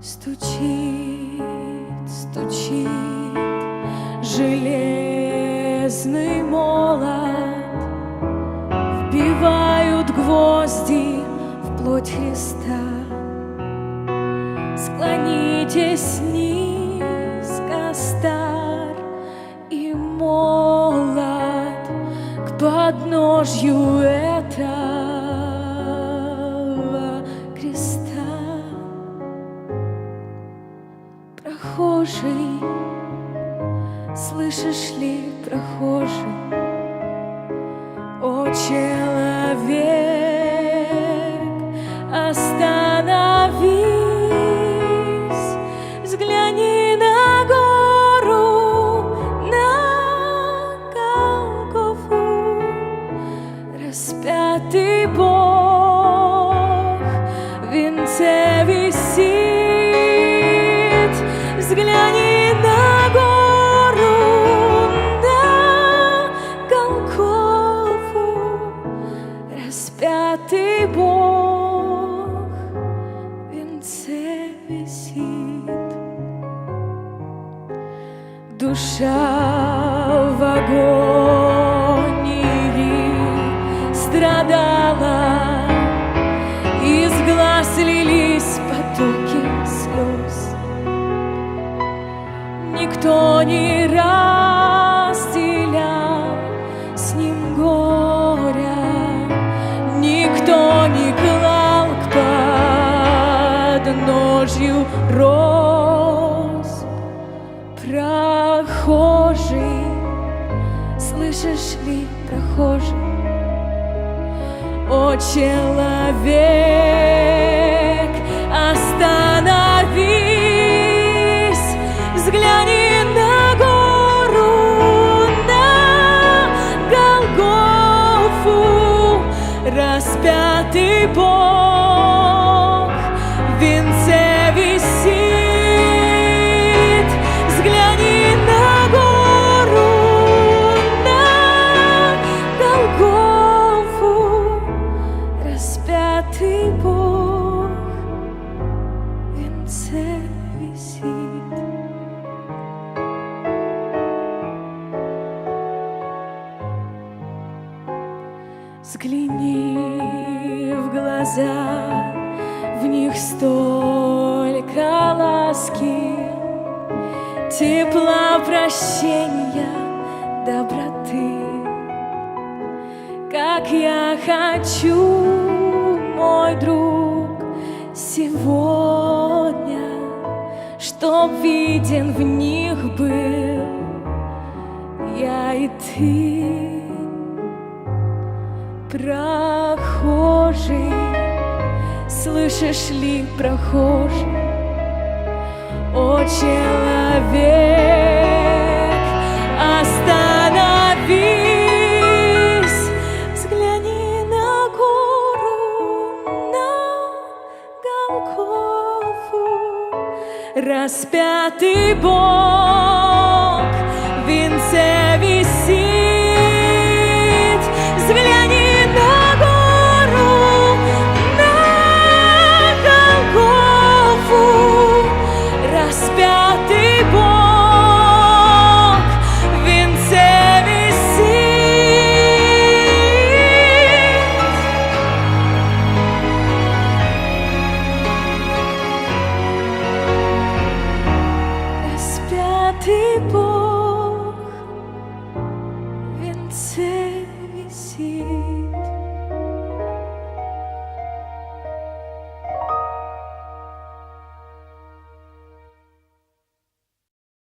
Стучит, стучит железный молот, вбивают гвозди в плоть Христа. Склонитесь низко, стар и молод, к подножью этого креста. Прохожий, слышишь ли, прохожий, о человек, остановись, взгляни на гору, на Голгофу. Распятый Бог в венце висит, взгляни на гору, на Голгофу. Распятый Бог в венце висит. Душа в агонии страдала, из глаз лились потоки слез. Никто не разделял с ним горя, никто не клал к подножью роз. Прохожий, слышишь ли, прохожий, о человек, остановись, взгляни на гору, на Голгофу. Распятый Бог в венце висит, взгляни на гору, на Голгофу. Распятый Бог в венце висит. Взгляни в глаза, в них столько ласки, тепла, прощения, доброты. Как я хочу, мой друг, сегодня, чтоб виден в них был я и ты. Прохожий, слышишь ли, прохожий, о человек, остановись, взгляни на гору, на Голгофу. Распятый Бог в венце висит, взгляни на гору, на Голгофу. Распятый Бог в венце висит. Распятый Бог в венце висит.